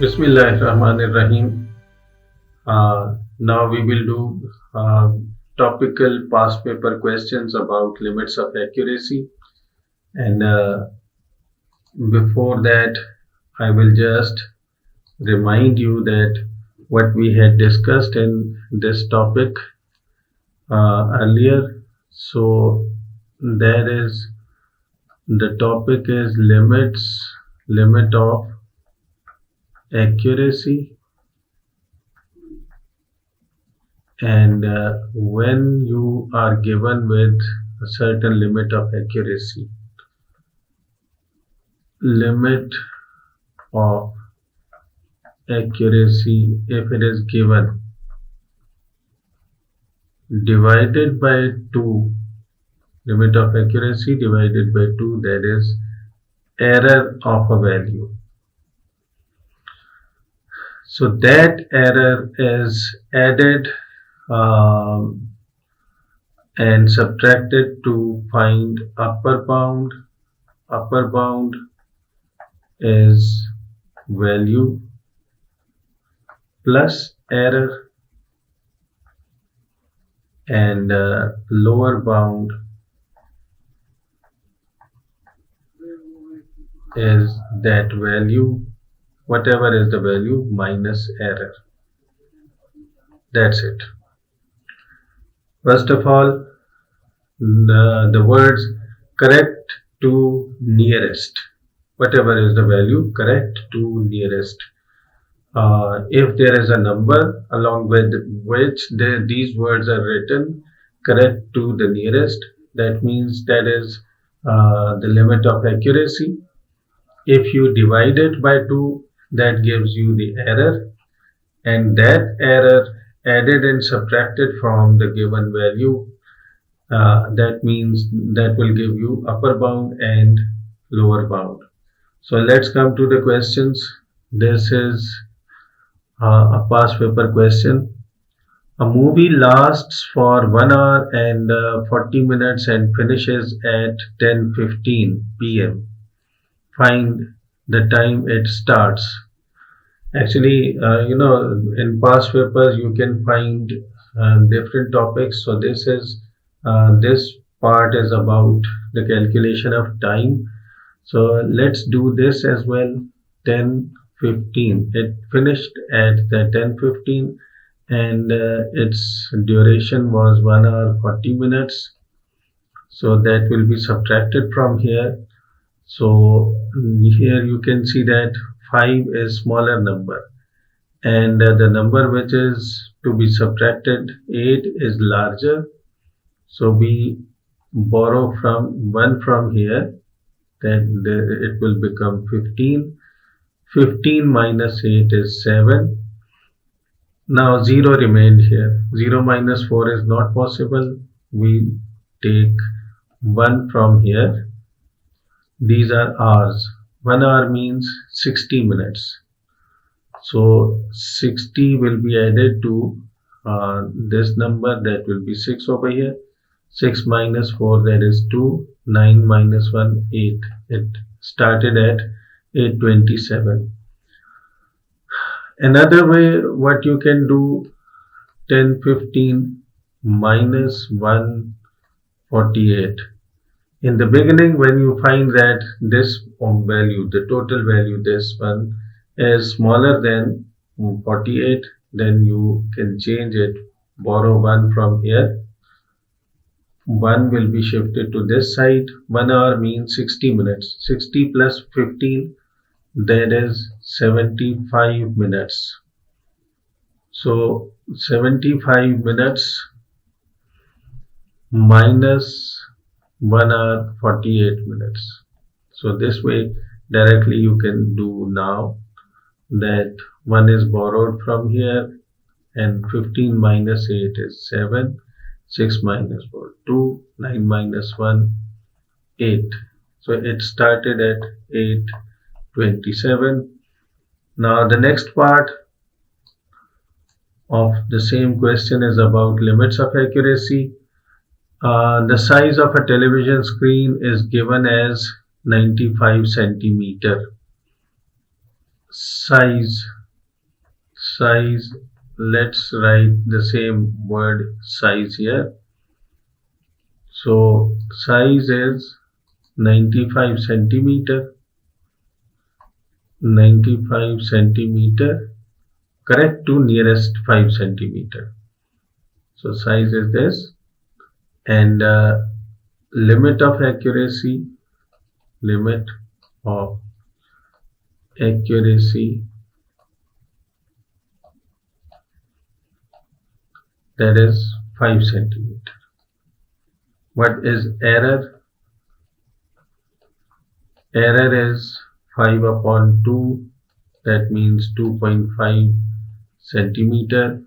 Bismillahirrahmanirrahim. Now we will do topical past paper questions about limits of accuracy. And before that, I will just remind you that what we had discussed in this topic earlier. So there is the topic is limit of accuracy. And when you are given with a certain limit of accuracy, limit of accuracy, if it is given, divided by 2, limit of accuracy divided by 2, that is error of a value. So that error is added and subtracted to find upper bound. Upper bound is value plus error, and lower bound is that value, whatever is the value, minus error. That's it. First of all, the words correct to nearest, whatever is the value, correct to nearest. If there is a number along with which these words are written, correct to the nearest, that means that is the limit of accuracy. If you divide it by 2, that gives you the error, and that error added and subtracted from the given value, that means that will give you upper bound and lower bound. So let's come to the questions. This is a past paper question. A movie lasts for 1 hour and 40 minutes and finishes at 10:15 p.m. Find the time it starts. Actually, in past papers you can find different topics. So this part is about the calculation of time. So let's do this as well. 10:15. It finished at the 10:15, and its duration was 1 hour 40 minutes. So that will be subtracted from here. So here you can see that 5 is smaller number, and the number which is to be subtracted, 8, is larger. So we borrow from 1 from here, then it will become 15. 15 minus 8 is 7. Now 0 remained here. 0 minus 4 is not possible. We take 1 from here. These are hours. 1 hour means 60 minutes. So 60 will be added to this number, that will be 6 over here. 6 minus 4, that is 2. 9 minus 1, 8. It started at 8:27. Another way, what you can do, 10:15 minus 148. In the beginning, when you find that this value, the total value, this one, is smaller than 48, then you can change it, borrow 1 from here. 1 will be shifted to this side. 1 hour means 60 minutes. 60 plus 15, that is 75 minutes. So 75 minutes minus 1 hour 48 minutes. So this way directly you can do now, that 1 is borrowed from here, and 15 minus 8 is 7. 6 minus 4, 2. 9 minus 1, 8. So it started at 8:27. Now the next part of the same question is about limits of accuracy. The size of a television screen is given as 95 centimeter. size. Size, let's write the same word size here. So size is 95 centimeter. 95 centimeter, correct to nearest 5 centimeter. So size is this, and limit of accuracy, limit of accuracy, that is 5 centimeter. What is error? Error is 5 upon 2, that means 2.5 centimeter.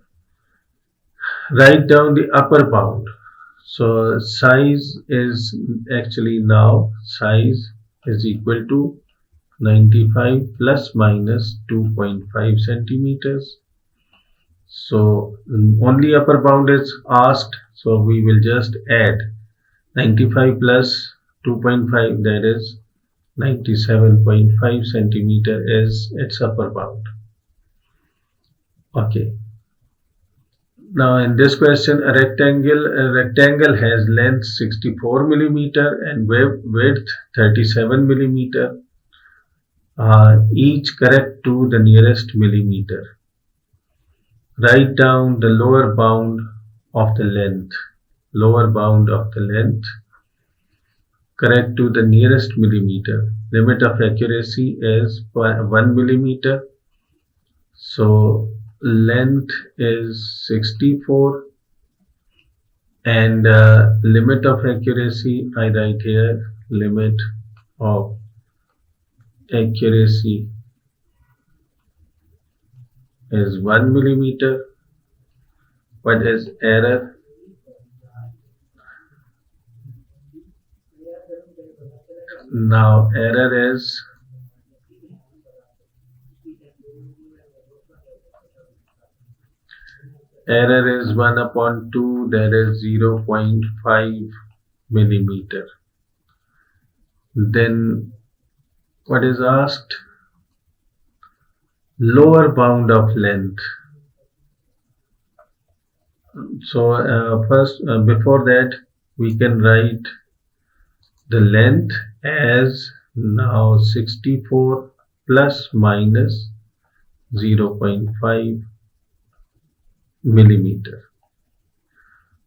Write down the upper bound. So size is actually now size is equal to 95 plus minus 2.5 centimeters. So only upper bound is asked, so we will just add 95 plus 2.5, that is 97.5 centimeter is its upper bound. Okay. Now in this question, a rectangle has length 64 millimeter and width 37 millimeter. Each correct to the nearest millimeter. Write down the lower bound of the length. Lower bound of the length correct to the nearest millimeter. Limit of accuracy is 1 millimeter. So length is 64 and limit of accuracy, I write here limit of accuracy is 1 millimeter. What is error? Now error is 1 upon 2, that is 0.5 millimeter. Then what is asked? Lower bound of length. So first, before that, we can write the length as now 64 plus minus 0.5 millimeter.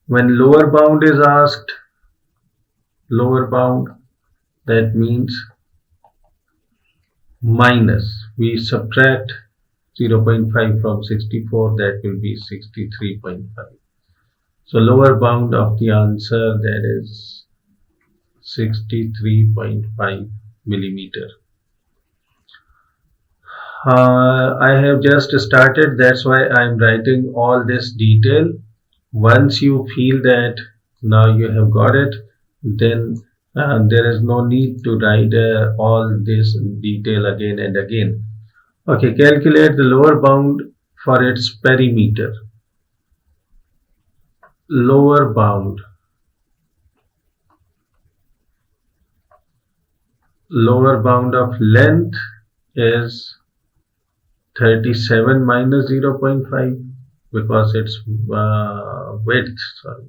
When lower bound is asked, lower bound, that means minus, we subtract 0.5 from 64, that will be 63.5. So lower bound of the answer, that is 63.5 millimeter. I have just started, that's why I am writing all this detail. Once you feel that now you have got it, then there is no need to write all this detail again and again. Okay, calculate the lower bound for its perimeter. Lower bound. Lower bound of length is 37 minus 0.5 because it's width. Sorry,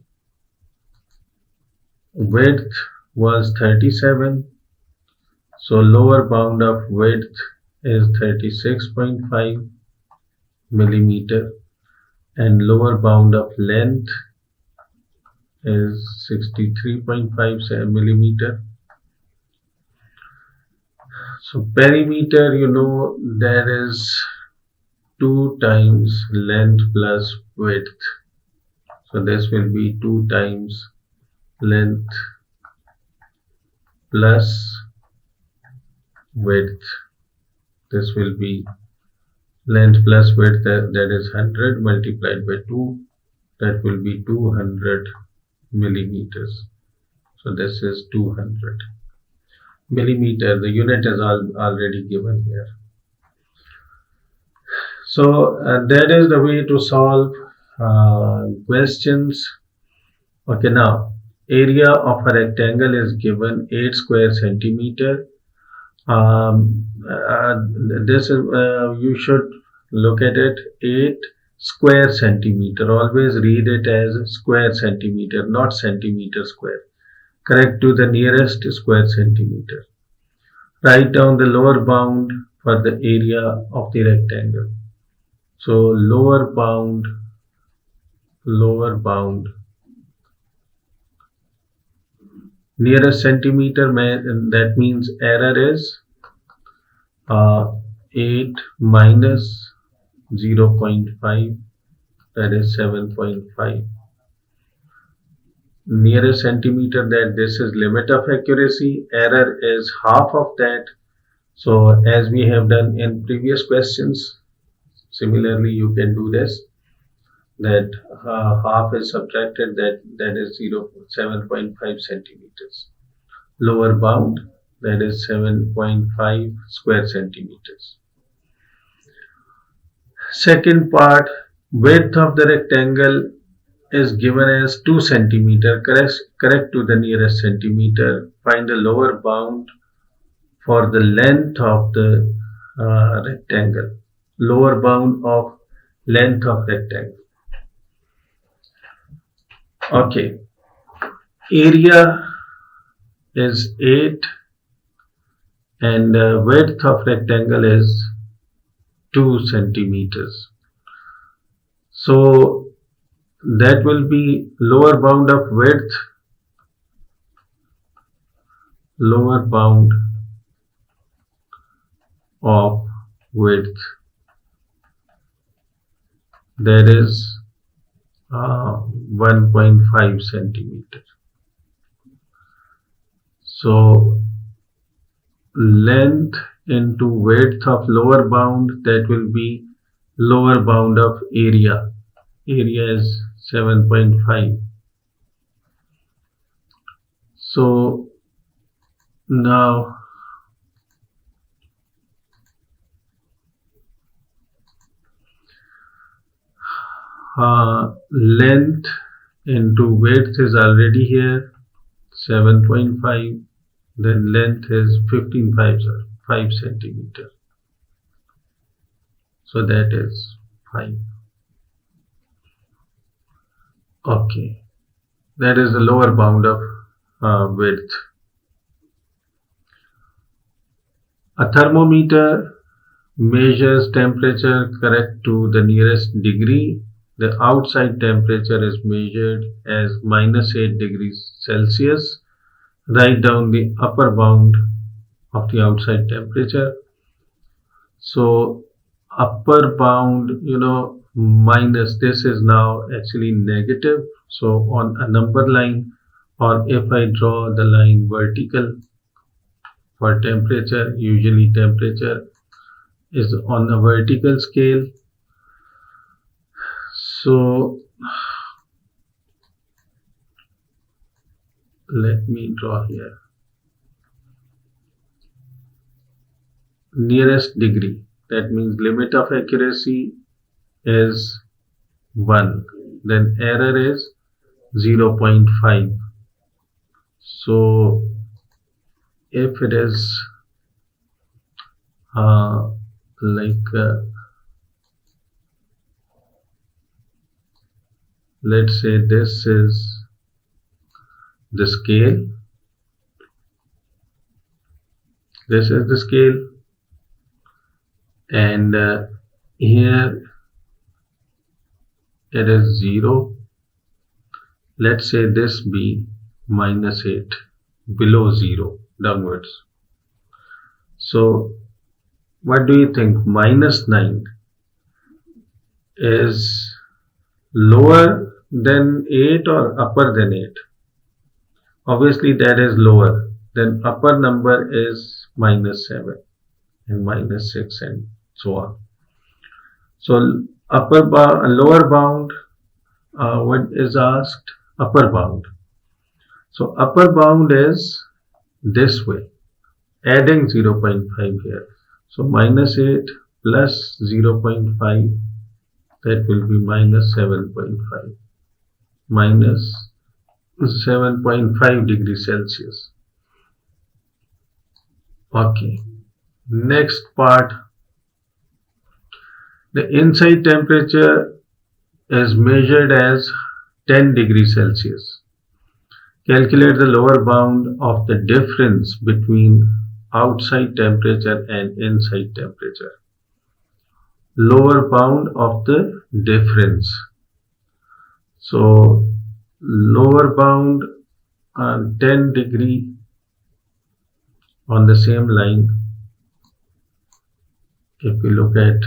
width was 37, so lower bound of width is 36.5 millimeter and lower bound of length is 63.5 millimeter. So perimeter, you know, there is 2 times length plus width. So this will be 2 times length plus width. This will be length plus width, that is 100 multiplied by 2, that will be 200 millimeters. So this is 200 millimeter. The unit is already given here. So that is the way to solve questions. Okay, now area of a rectangle is given 8 square centimeter. This is you should look at it 8 square centimeter. Always read it as square centimeter, not centimeter square. Correct to the nearest square centimeter. Write down the lower bound for the area of the rectangle. So lower bound, nearest centimeter, that means error is 8 minus 0.5, that is 7.5. Nearest centimeter, that this is limit of accuracy, error is half of that. So as we have done in previous questions, similarly you can do this, that half is subtracted, that is 7.5 centimeters. Lower bound, that is 7.5 square centimeters. Second part, width of the rectangle is given as 2 centimeter. Correct to the nearest centimeter. Find the lower bound for the length of the rectangle. Lower bound of length of rectangle. Okay. Area is 8 and width of rectangle is 2 centimeters. So that will be lower bound of width, lower bound of width, that is 1.5 centimeter. So length into width of lower bound, that will be lower bound of area. Area is 7.5. So now length into width is already here, 7.5. Then length is 5 centimeter. So that is 5. Okay, that is the lower bound of width. A thermometer measures temperature correct to the nearest degree. The outside temperature is measured as -8 degrees Celsius. Write down the upper bound of the outside temperature. So upper bound, minus, this is now actually negative. So on a number line, or if I draw the line vertical for temperature, usually temperature is on a vertical scale. So let me draw here. Nearest degree, that means limit of accuracy is 1. Then error is 0.5. So if it is let's say this is the scale, this is the scale, and here it is 0. Let's say this be -8, below 0, downwards. So what do you think? -9 is lower than 8 or upper than 8? Obviously that is lower. Then upper number is -7 and -6 and so on. So lower bound, what is asked? Upper bound. So upper bound is this way, adding 0.5 here. So -8 plus 0.5, that will be -7.5. -7.5 degrees Celsius. Okay. Next part, the inside temperature is measured as 10 degrees Celsius. Calculate the lower bound of the difference between outside temperature and inside temperature. Lower bound of the difference. So lower bound 10 degree on the same line. If we look at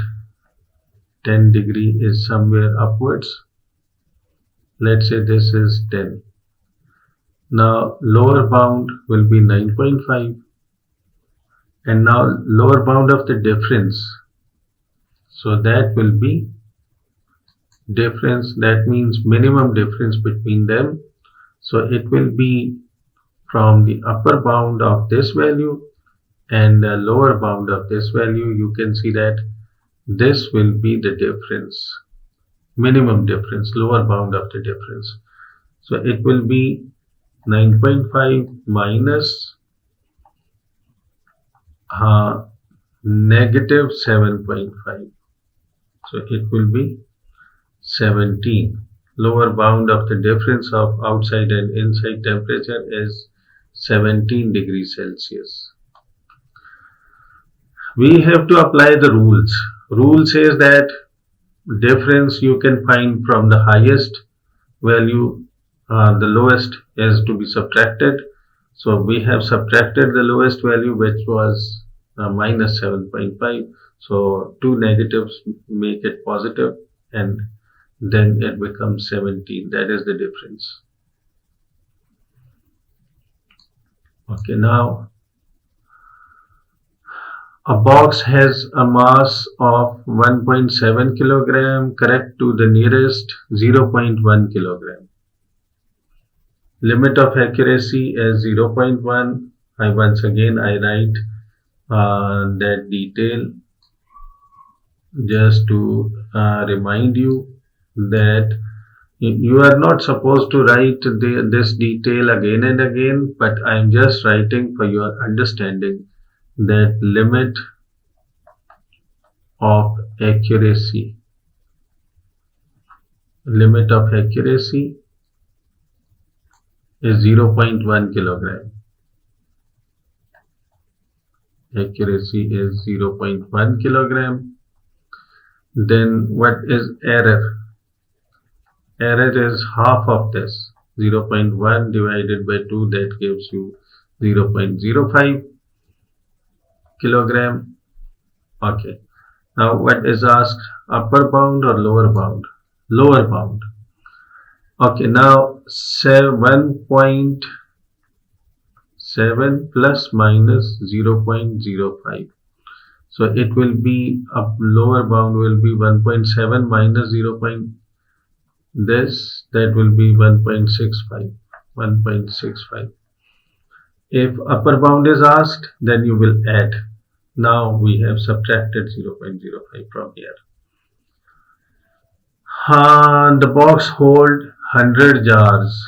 10 degree is somewhere upwards. Let's say this is 10. Now lower bound will be 9.5, and now lower bound of the difference. So that will be difference, that means minimum difference between them. So it will be from the upper bound of this value and the lower bound of this value. You can see that this will be the difference, minimum difference, lower bound of the difference. So it will be 9.5 minus negative 7.5. So it will be 17. Lower bound of the difference of outside and inside temperature is 17 degrees Celsius. We have to apply the rules. Rule says that difference you can find from the highest value, the lowest is to be subtracted. So we have subtracted the lowest value, which was minus 7.5. So two negatives make it positive, and then it becomes 17. That is the difference. Okay, now a box has a mass of 1.7 kilogram. Correct to the nearest 0.1 kilogram. Limit of accuracy is 0.1. Once again I write that detail just to remind you that you are not supposed to write this detail again and again, but I am just writing for your understanding that limit of accuracy is 0.1 kilogram. Accuracy is 0.1 kilogram. Then what is error? Error is half of this. 0.1 divided by 2, that gives you 0.05 kilogram. Okay. Now what is asked? Upper bound or lower bound? Lower bound. Okay. Now 1.7 plus minus 0.05. So it will be, a lower bound will be 1.7 minus 0. This, that will be 1.65. 1.65. If upper bound is asked, then you will add. Now we have subtracted 0.05 from here. The box holds 100 jars.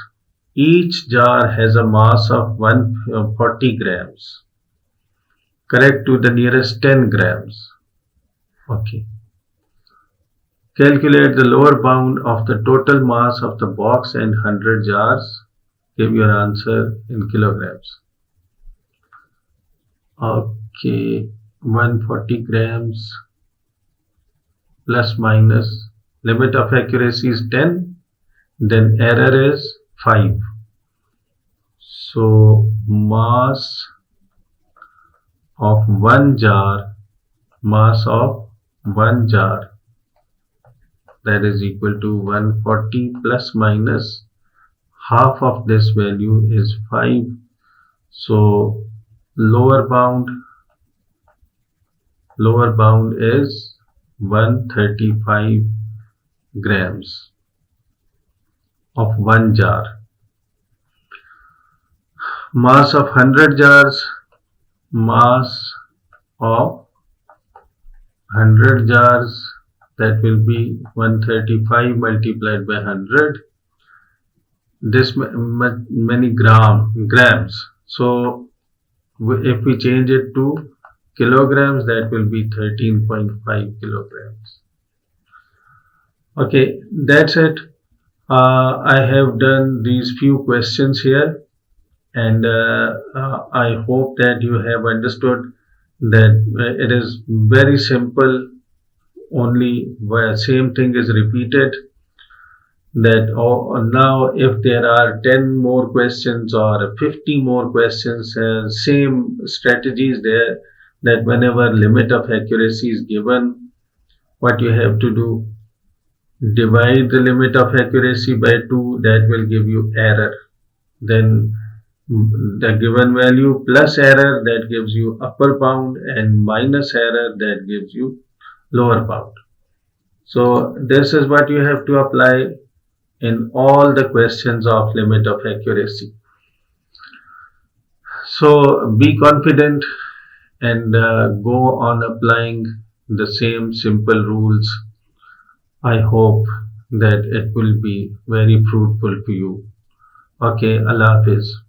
Each jar has a mass of 140 grams. Correct to the nearest 10 grams. Okay. Calculate the lower bound of the total mass of the box and 100 jars. Give your answer in kilograms. Okay, 140 grams plus minus, limit of accuracy is 10, then error is 5. So mass of one jar, that is equal to 140 plus minus half of this value is 5. So lower bound is 135 grams of one jar. Mass of 100 jars, that will be 135 multiplied by 100. This many grams. So if we change it to kilograms, that will be 13.5 kilograms. Okay, that's it. I have done these few questions here, and I hope that you have understood that it is very simple. Only where same thing is repeated, that now if there are 10 more questions or 50 more questions, same strategies there, that whenever limit of accuracy is given, what you have to do, divide the limit of accuracy by 2, that will give you error. Then the given value plus error, that gives you upper bound, and minus error, that gives you lower bound. So this is what you have to apply in all the questions of limit of accuracy. So be confident and go on applying the same simple rules. I hope that it will be very fruitful to you. Okay, Allah Hafiz.